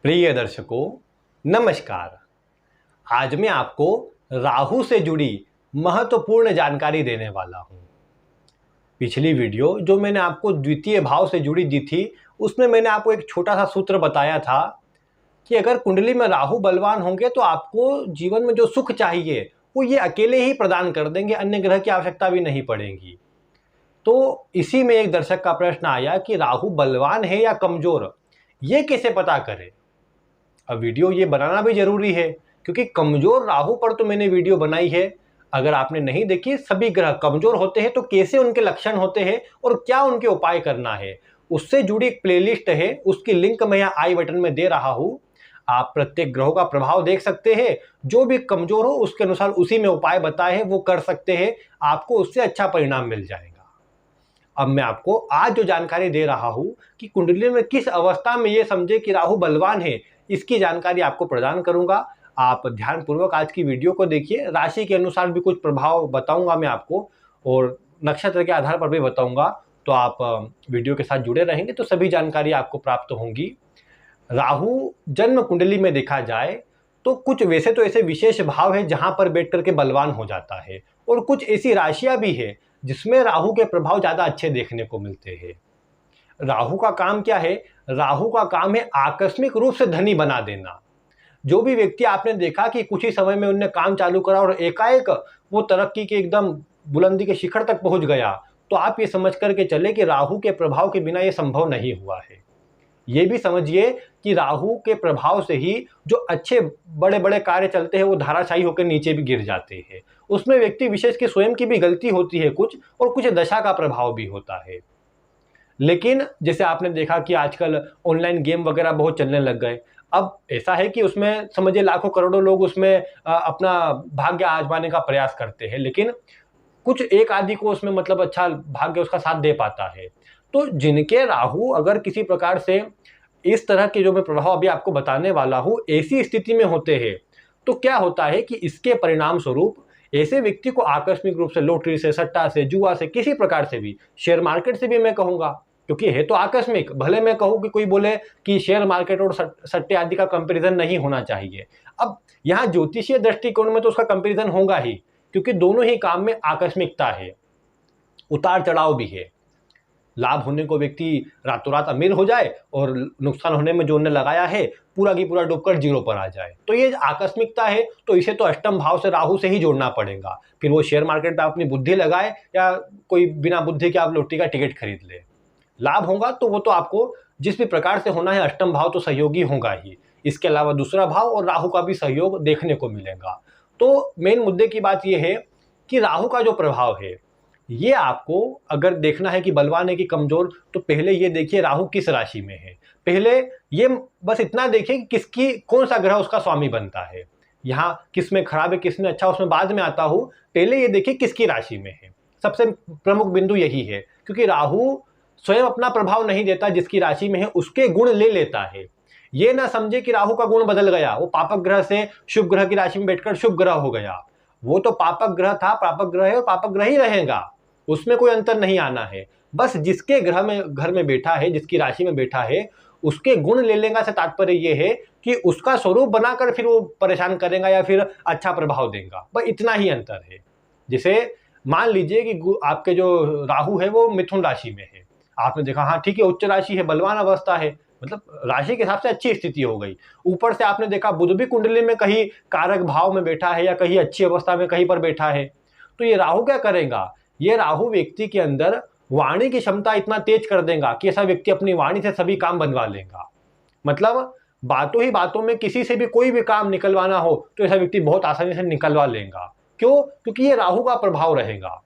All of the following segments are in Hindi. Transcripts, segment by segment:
प्रिय दर्शकों, नमस्कार। आज मैं आपको राहु से जुड़ी महत्वपूर्ण जानकारी देने वाला हूं। पिछली वीडियो जो मैंने आपको द्वितीय भाव से जुड़ी दी थी, उसमें मैंने आपको एक छोटा सा सूत्र बताया था कि अगर कुंडली में राहु बलवान होंगे तो आपको जीवन में जो सुख चाहिए वो ये अकेले ही प्रदान कर देंगे, अन्य ग्रह की आवश्यकता भी नहीं पड़ेगी। तो इसी में एक दर्शक का प्रश्न आया कि राहु बलवान है या कमजोर, ये कैसे पता करें। अब वीडियो ये बनाना भी जरूरी है क्योंकि कमजोर राहु पर तो मैंने वीडियो बनाई है। अगर आपने नहीं देखी, सभी ग्रह कमजोर होते हैं तो कैसे उनके लक्षण होते हैं और क्या उनके उपाय करना है, उससे जुड़ी एक प्लेलिस्ट है, उसकी लिंक मैं यहाँ आई बटन में दे रहा हूँ। आप प्रत्येक ग्रहों का प्रभाव देख सकते हैं, जो भी कमजोर हो उसके अनुसार उसी में उपाय बताए हैं वो कर सकते हैं, आपको उससे अच्छा परिणाम मिल जाएगा। अब मैं आपको आज जो जानकारी दे रहा हूं कि कुंडली में किस अवस्था में ये समझे कि राहु बलवान है, इसकी जानकारी आपको प्रदान करूंगा। आप ध्यानपूर्वक आज की वीडियो को देखिए। राशि के अनुसार भी कुछ प्रभाव बताऊंगा मैं आपको और नक्षत्र के आधार पर भी बताऊंगा, तो आप वीडियो के साथ जुड़े रहेंगे तो सभी जानकारी आपको प्राप्त होंगी। राहु जन्म कुंडली में देखा जाए तो कुछ वैसे तो ऐसे विशेष भाव है जहां पर बैठ करके बलवान हो जाता है, और कुछ ऐसी राशियां भी है जिसमें राहु के प्रभाव ज्यादा अच्छे देखने को मिलते हैं। राहु का काम क्या है? राहु का काम है आकस्मिक रूप से धनी बना देना। जो भी व्यक्ति आपने देखा कि कुछ ही समय में उनने काम चालू करा और एकाएक वो तरक्की के एकदम बुलंदी के शिखर तक पहुंच गया, तो आप ये समझ करके चले कि राहु के प्रभाव के बिना ये संभव नहीं हुआ है। ये भी समझिए कि राहु के प्रभाव से ही जो अच्छे बड़े बड़े कार्य चलते हैं वो धाराशायी होकर नीचे भी गिर जाते हैं। उसमें व्यक्ति विशेष की स्वयं की भी गलती होती है कुछ, और कुछ दशा का प्रभाव भी होता है। लेकिन जैसे आपने देखा कि आजकल ऑनलाइन गेम वगैरह बहुत चलने लग गए। अब ऐसा है कि उसमें समझिए लाखों करोड़ों लोग उसमें अपना भाग्य आजमाने का प्रयास करते हैं, लेकिन कुछ एक आदि को उसमें मतलब अच्छा भाग्य उसका साथ दे पाता है। तो जिनके राहु अगर किसी प्रकार से इस तरह के जो मैं प्रभाव अभी आपको बताने वाला हूं ऐसी स्थिति में होते हैं, तो क्या होता है कि इसके परिणाम स्वरूप ऐसे व्यक्ति को आकस्मिक रूप से लॉटरी से, सट्टा से, जुआ से, किसी प्रकार से भी, शेयर मार्केट से भी मैं कहूंगा, क्योंकि है तो आकस्मिक। भले मैं कहूं कि कोई बोले कि शेयर मार्केट और सट्टे आदि का कंपैरिजन नहीं होना चाहिए। अब यहाँ ज्योतिषीय दृष्टिकोण में तो उसका कंपैरिजन होगा ही, क्योंकि दोनों ही काम में आकस्मिकता है, उतार चढ़ाव भी है। लाभ होने को व्यक्ति रातों रात अमीर हो जाए और नुकसान होने में जो उन्हें लगाया है पूरा की पूरा डूबकर जीरो पर आ जाए, तो ये आकस्मिकता है। तो इसे तो अष्टम भाव से राहु से ही जोड़ना पड़ेगा। फिर वो शेयर मार्केट में अपनी बुद्धि लगाए या कोई बिना बुद्धि के आप लॉटरी का टिकट खरीद ले, लाभ होगा तो वो तो आपको जिस भी प्रकार से होना है, अष्टम भाव तो सहयोगी होगा ही। इसके अलावा दूसरा भाव और राहु का भी सहयोग देखने को मिलेगा। तो मेन मुद्दे की बात यह है कि राहु का जो प्रभाव है ये आपको अगर देखना है कि बलवान है कि कमजोर, तो पहले ये देखिए राहु किस राशि में है। पहले ये बस इतना देखिए कि किसकी कौन सा ग्रह उसका स्वामी बनता है। यहाँ किस में खराब है किस में अच्छा उसमें बाद में आता हूँ, पहले ये देखिए किसकी राशि में है। सबसे प्रमुख बिंदु यही है, क्योंकि राहु स्वयं अपना प्रभाव नहीं देता, जिसकी राशि में है उसके गुण ले लेता है। ये ना समझे कि राहु का गुण बदल गया, वो पापक ग्रह से शुभ ग्रह की राशि में बैठकर शुभ ग्रह हो गया। वो तो पापक ग्रह था, पापक ग्रह है और पापक ग्रह ही रहेगा, उसमें कोई अंतर नहीं आना है। बस जिसके घर में बैठा है, जिसकी राशि में बैठा है, उसके गुण ले लेगा से तात्पर्य ये है कि उसका स्वरूप बनाकर फिर वो परेशान करेगा या फिर अच्छा प्रभाव देगा, बस इतना ही अंतर है। जैसे मान लीजिए कि आपके जो राहु है वो मिथुन राशि में है, आपने देखा हाँ ठीक है उच्च राशि है, बलवान अवस्था है, मतलब राशि के हिसाब से अच्छी स्थिति हो गई। ऊपर से आपने देखा बुध भी कुंडली में कहीं कारक भाव में बैठा है या कहीं अच्छी अवस्था में कहीं पर बैठा है, तो ये राहु क्या करेगा? ये राहु व्यक्ति के अंदर वाणी की क्षमता इतना तेज कर देगा कि ऐसा व्यक्ति अपनी वाणी से सभी काम बनवा लेगा। मतलब बातों ही बातों में किसी से भी कोई भी काम निकलवाना हो तो ऐसा व्यक्ति बहुत आसानी से निकलवा लेगा। क्यों? क्योंकि ये राहु का प्रभाव रहेगा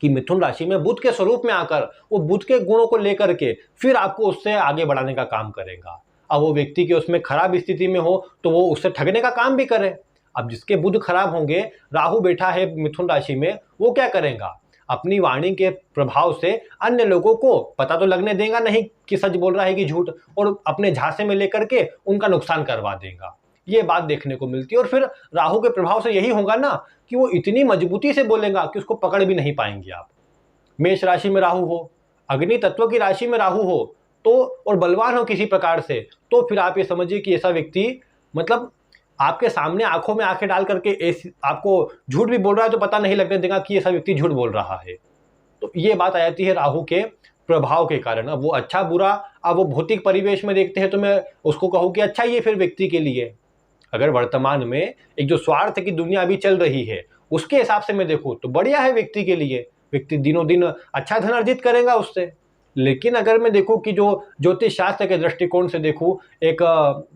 कि मिथुन राशि में बुध के स्वरूप में आकर वो बुध के गुणों को लेकर के फिर आपको उससे आगे बढ़ाने का काम करेगा। अब वो व्यक्ति की उसमें खराब स्थिति में हो तो वो उससे ठगने का काम भी करे। अब जिसके बुध खराब होंगे, राहु बैठा है मिथुन राशि में, वो क्या करेगा? अपनी वाणी के प्रभाव से अन्य लोगों को पता तो लगने देगा नहीं कि सच बोल रहा है कि झूठ, और अपने झांसे में लेकर के उनका नुकसान करवा देगा। ये बात देखने को मिलती है। और फिर राहु के प्रभाव से यही होगा ना कि वो इतनी मजबूती से बोलेगा कि उसको पकड़ भी नहीं पाएंगे आप। मेष राशि में राहु हो, अग्नि तत्व की राशि में राहु हो तो, और बलवान हो किसी प्रकार से, तो फिर आप ये समझिए कि ऐसा व्यक्ति मतलब आपके सामने आंखों में आंखें डाल करके आपको झूठ भी बोल रहा है तो पता नहीं लगने देगा कि ऐसा व्यक्ति झूठ बोल रहा है। तो ये बात आ जाती है राहु के प्रभाव के कारण। अब वो अच्छा बुरा, अब वो भौतिक परिवेश में देखते हैं तो मैं उसको कहूँ कि अच्छा ही है फिर व्यक्ति के लिए। अगर वर्तमान में एक जो स्वार्थ की दुनिया अभी चल रही है उसके हिसाब से मैं देखूँ तो बढ़िया है व्यक्ति के लिए, व्यक्ति दिनों दिन अच्छा धन अर्जित करेगा उससे। लेकिन अगर मैं देखूँ कि जो ज्योतिष शास्त्र के दृष्टिकोण से देखूँ, एक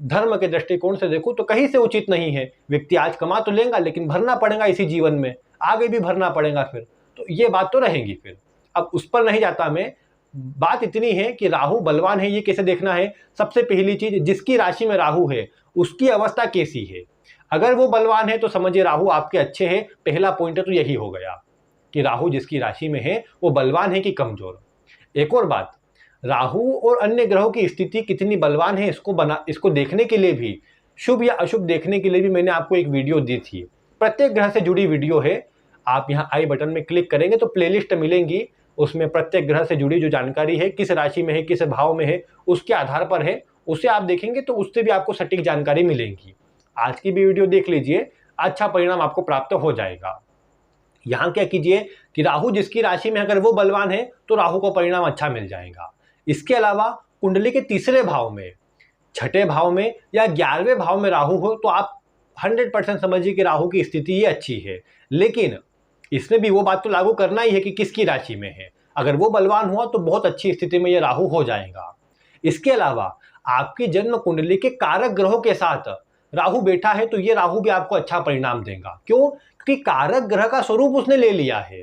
धर्म के दृष्टिकोण से देखूँ, तो कहीं से उचित नहीं है। व्यक्ति आज कमा तो लेगा लेकिन भरना पड़ेगा इसी जीवन में, आगे भी भरना पड़ेगा फिर, तो ये बात तो रहेगी फिर। अब उस पर नहीं जाता मैं, बात इतनी है कि राहु बलवान है ये कैसे देखना है। सबसे पहली चीज, जिसकी राशि में राहु है उसकी अवस्था कैसी है। अगर वो बलवान है तो समझिए राहु आपके अच्छे है। पहला पॉइंट तो यही हो गया कि राहु जिसकी राशि में है वो बलवान है कि कमजोर। एक और बात, राहु और अन्य ग्रहों की स्थिति कितनी बलवान है इसको देखने के लिए भी, शुभ या अशुभ देखने के लिए भी मैंने आपको एक वीडियो दी थी। प्रत्येक ग्रह से जुड़ी वीडियो है, आप यहाँ आई बटन में क्लिक करेंगे तो प्लेलिस्ट मिलेंगी, उसमें प्रत्येक ग्रह से जुड़ी जो जानकारी है, किस राशि में है, किस भाव में है, उसके आधार पर है, उसे आप देखेंगे तो उससे भी आपको सटीक जानकारी मिलेगी। आज की भी वीडियो देख लीजिए, अच्छा परिणाम आपको प्राप्त हो जाएगा। यहाँ क्या कीजिए कि राहु जिसकी राशि में अगर वो बलवान है तो राहु को परिणाम अच्छा मिल जाएगा। इसके अलावा कुंडली के तीसरे भाव में, छठे भाव में या 11वें भाव में राहु हो तो आप 100% समझिए कि राहु की स्थिति ये अच्छी है। लेकिन इसमें भी वो बात तो लागू करना ही है कि किसकी राशि में है। अगर वो बलवान हुआ तो बहुत अच्छी स्थिति में ये राहु हो जाएगा। इसके अलावा आपकी जन्म कुंडली के कारक ग्रहों के साथ राहु बैठा है तो ये राहु भी आपको अच्छा परिणाम देगा। क्यों? क्योंकि कारक ग्रह का स्वरूप उसने ले लिया है।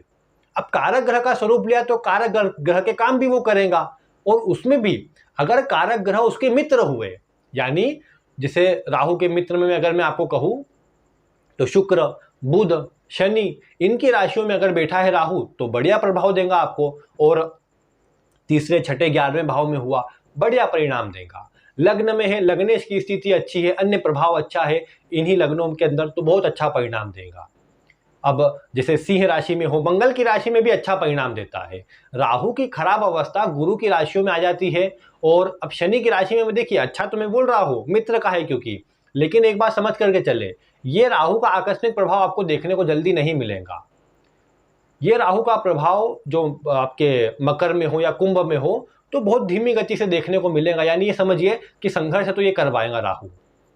अब कारक ग्रह का स्वरूप लिया तो कारक ग्रह के काम भी वो करेगा। और उसमें भी अगर कारक ग्रह उसके मित्र हुए, यानी जैसे राहु के मित्र में अगर मैं आपको कहूं तो शुक्र, बुध, शनि, इनकी राशियों में अगर बैठा है राहु तो बढ़िया प्रभाव देगा आपको। और तीसरे, छठे, 11वें भाव में हुआ, बढ़िया परिणाम देगा। लग्न में है, लग्नेश की स्थिति अच्छी है, अन्य प्रभाव अच्छा है इन्हीं लग्नों के अंदर, तो बहुत अच्छा परिणाम देगा। अब जैसे सिंह राशि में हो, मंगल की राशि में भी अच्छा परिणाम देता है। राहु की खराब अवस्था गुरु की राशियों में आ जाती है। और अब शनि की राशि में देखिए, अच्छा तो मैं बोल रहा हूं मित्र का है क्योंकि, लेकिन एक बात समझ करके चले, ये राहु का आकस्मिक प्रभाव आपको देखने को जल्दी नहीं मिलेगा। ये राहु का प्रभाव जो आपके मकर में हो या कुंभ में हो तो बहुत धीमी गति से देखने को मिलेगा। यानी ये समझिए कि संघर्ष तो ये करवाएगा राहु,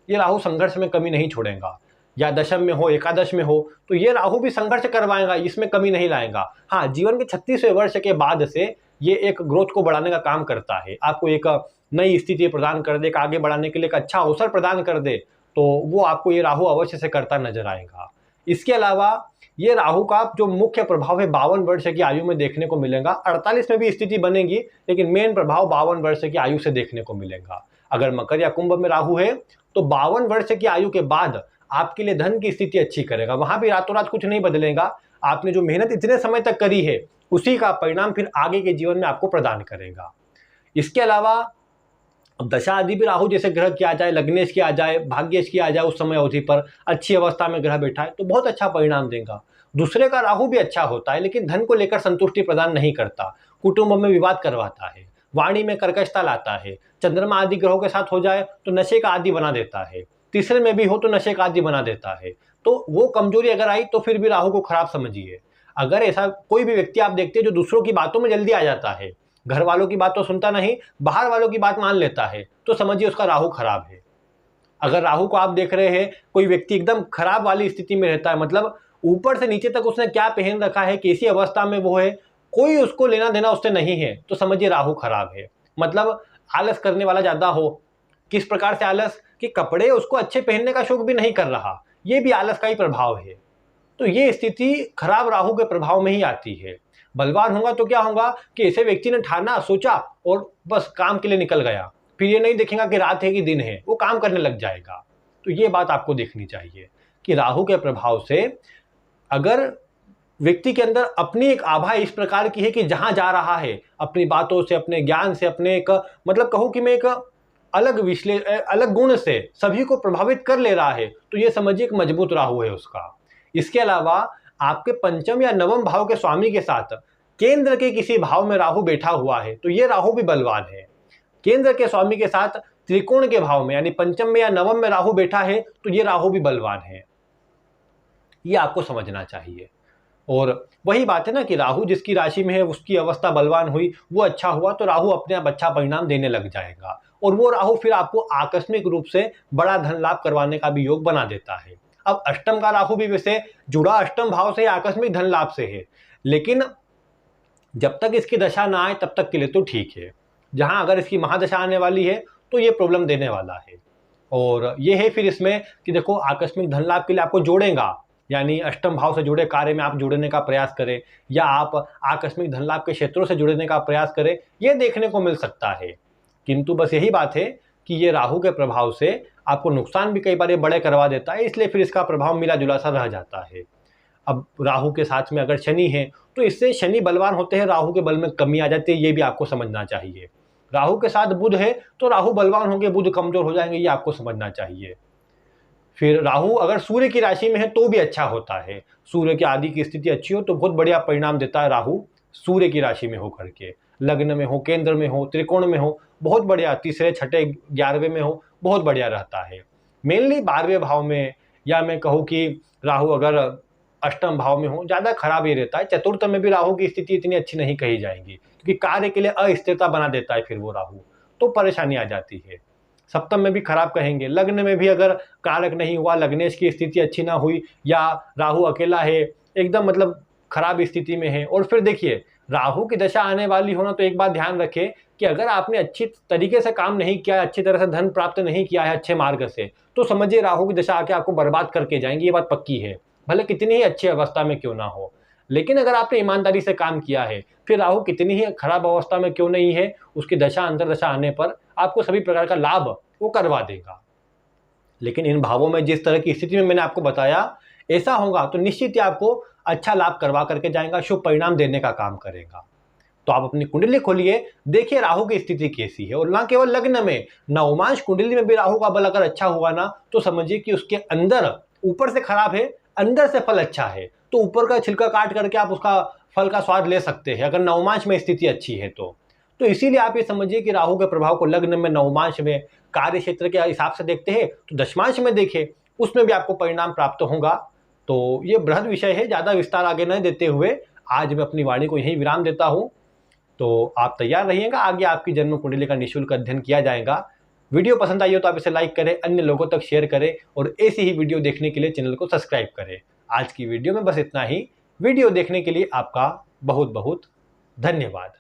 ये राहु संघर्ष में कमी नहीं छोड़ेगा। या दशम में हो, एकादश में हो तो ये राहु भी संघर्ष करवाएगा, इसमें कमी नहीं लाएगा। हाँ, जीवन के 36वें वर्ष के बाद से ये एक ग्रोथ को बढ़ाने का काम करता है, आपको एक नई स्थिति प्रदान कर दे, आगे बढ़ाने के लिए एक अच्छा अवसर प्रदान कर दे, तो वो आपको ये राहु अवश्य से करता नजर आएगा। इसके अलावा ये राहु का जो मुख्य प्रभाव है 52 वर्ष की आयु में देखने को मिलेगा। 48 में भी स्थिति बनेगी लेकिन मेन प्रभाव 52 वर्ष की आयु से देखने को मिलेगा। अगर मकर या कुंभ में राहु है तो 52 वर्ष की आयु के बाद आपके लिए धन की स्थिति अच्छी करेगा। वहां भी रातों रात कुछ नहीं बदलेगा, आपने जो मेहनत इतने समय तक करी है उसी का परिणाम फिर आगे के जीवन में आपको प्रदान करेगा। इसके अलावा अब दशा आदि भी राहु जैसे ग्रह की आ जाए, लग्नेश की आ जाए, भाग्येश की आ जाए, उस समय अवधि पर अच्छी अवस्था में ग्रह बैठा है तो बहुत अच्छा परिणाम देगा। दूसरे का राहु भी अच्छा होता है लेकिन धन को लेकर संतुष्टि प्रदान नहीं करता, कुटुंब में विवाद करवाता है, वाणी में कर्कशता लाता है। चंद्रमा आदि ग्रहों के साथ हो जाए तो नशे का आदि बना देता है, तीसरे में भी हो तो नशे का आदि बना देता है। तो वो कमजोरी अगर आई तो फिर भी राहु को खराब समझिए। अगर ऐसा कोई भी व्यक्ति आप देखते हैं जो दूसरों की बातों में जल्दी आ जाता है, घर वालों की बात तो सुनता नहीं, बाहर वालों की बात मान लेता है, तो समझिए उसका राहु खराब है। अगर राहु को आप देख रहे हैं कोई व्यक्ति एकदम खराब वाली स्थिति में रहता है, मतलब ऊपर से नीचे तक उसने क्या पहन रखा है, कैसी अवस्था में वो है, कोई उसको लेना देना उससे नहीं है, तो समझिए राहु खराब है। मतलब आलस करने वाला ज्यादा हो, किस प्रकार से आलस कि कपड़े उसको अच्छे पहनने का शौक भी नहीं कर रहा, ये भी आलस का ही प्रभाव है। तो ये स्थिति खराब राहु के प्रभाव में ही आती है। बलवान होगा तो क्या होगा कि ऐसे व्यक्ति ने ठाना, सोचा और बस काम के लिए निकल गया, फिर ये नहीं देखेगा कि रात है कि दिन है, वो काम करने लग जाएगा। तो ये बात आपको देखनी चाहिए कि राहु के प्रभाव से अगर व्यक्ति के अंदर अपनी एक आभा इस प्रकार की है कि जहां जा रहा है अपनी बातों से, अपने ज्ञान से, अपने एक मतलब कहूं कि मैं एक अलग गुण से सभी को प्रभावित कर ले रहा है, तो ये समझिए एक मजबूत राहु है उसका। इसके अलावा आपके पंचम या नवम भाव के स्वामी के साथ केंद्र के किसी भाव में राहु बैठा हुआ है, तो ये राहु भी बलवान है। केंद्र के स्वामी के साथ त्रिकोण के भाव में यानी पंचम में या नवम में राहु बैठा है, तो ये राहु भी बलवान है। ये आपको समझना चाहिए। और वही बात है ना कि राहु जिसकी राशि में है उसकी अवस्था बलवान हुई, वो अच्छा हुआ, तो राहु अपने आप अच्छा परिणाम देने लग जाएगा। और वो राहु फिर आपको आकस्मिक रूप से बड़ा धन लाभ करवाने का भी योग बना देता है। अब अष्टम का राहु भी वैसे जुड़ा अष्टम भाव से आकस्मिक धन लाभ से है, लेकिन जब तक इसकी दशा ना आए तब तक के लिए तो ठीक है। जहां अगर इसकी महादशा आने वाली है तो ये प्रॉब्लम देने वाला है। और ये है फिर इसमें कि देखो आकस्मिक धन लाभ के लिए आपको जोड़ेगा, यानी अष्टम भाव से जुड़े कार्य में आप जुड़ने का प्रयास करें या आप आकस्मिक धन लाभ के क्षेत्रों से जुड़ने का प्रयास करें, ये देखने को मिल सकता है। किंतु बस यही बात है कि ये राहु के प्रभाव से आपको नुकसान भी कई बार ये बड़े करवा देता है, इसलिए फिर इसका प्रभाव मिला जुला सा रह जाता है। अब राहु के साथ में अगर शनि है तो इससे शनि बलवान होते हैं, राहु के बल में कमी आ जाती है, ये भी आपको समझना चाहिए। राहु के साथ बुध है तो राहु बलवान होंगे, बुध कमजोर हो जाएंगे, ये आपको समझना चाहिए। फिर राहु अगर सूर्य की राशि में है तो भी अच्छा होता है। सूर्य की आदि की स्थिति अच्छी हो तो बहुत बढ़िया परिणाम देता है राहु, सूर्य की राशि में हो करके, लग्न में हो, केंद्र में हो, त्रिकोण में हो, बहुत बढ़िया, तीसरे छठे 11वें में हो, बहुत बढ़िया रहता है। मेनली 12वें भाव में, या मैं कहूँ कि राहु अगर अष्टम भाव में हो, ज़्यादा खराब ही रहता है। चतुर्थ में भी राहु की स्थिति इतनी अच्छी नहीं कही जाएगी, क्योंकि कार्य के लिए अस्थिरता बना देता है फिर वो राहु, तो परेशानी आ जाती है। सप्तम में भी खराब कहेंगे, लग्न में भी अगर कारक नहीं हुआ, लग्नेश की स्थिति अच्छी ना हुई, या राहु अकेला है एकदम मतलब खराब स्थिति में है। और फिर देखिए राहु की दशा आने वाली होना, तो एक बात ध्यान रखें कि अगर आपने अच्छी तरीके से काम नहीं किया, अच्छी तरह से धन प्राप्त नहीं किया है अच्छे मार्ग से, तो समझिए राहु की दशा आके आपको बर्बाद करके जाएंगी, ये बात पक्की है, भले कितनी ही अच्छी अवस्था में क्यों ना हो। लेकिन अगर आपने ईमानदारी से काम किया है, फिर राहु कितनी ही खराब अवस्था में क्यों नहीं है, उसकी दशा अंतरदशा आने पर आपको सभी प्रकार का लाभ वो करवा देगा। लेकिन इन भावों में जिस तरह की स्थिति में मैंने आपको बताया ऐसा होगा तो निश्चित ही आपको अच्छा लाभ करवा करके जाएगा, शुभ परिणाम देने का काम करेगा। तो आप अपनी कुंडली खोलिए, देखिए राहु की स्थिति कैसी है। और ना केवल लग्न में, नवमांश कुंडली में भी राहु का बल अगर अच्छा हुआ ना, तो समझिए कि उसके अंदर ऊपर से खराब है, अंदर से फल अच्छा है, तो ऊपर का छिलका काट करके आप उसका फल का स्वाद ले सकते हैं अगर नवमांश में स्थिति अच्छी है तो इसीलिए आप ये समझिए कि राहु के प्रभाव को लग्न में, नवमांश में, कार्य क्षेत्र के हिसाब से देखते हैं, तो दशमांश में देखें, उसमें भी आपको परिणाम प्राप्त होगा। तो ये बृहद विषय है, ज़्यादा विस्तार आगे न देते हुए आज मैं अपनी वाणी को यहीं विराम देता हूँ। तो आप तैयार रहिएगा, आगे आपकी जन्म कुंडली का निःशुल्क अध्ययन किया जाएगा। वीडियो पसंद आई हो तो आप इसे लाइक करें, अन्य लोगों तक शेयर करें, और ऐसी ही वीडियो देखने के लिए चैनल को सब्सक्राइब करें। आज की वीडियो में बस इतना ही। वीडियो देखने के लिए आपका बहुत बहुत धन्यवाद।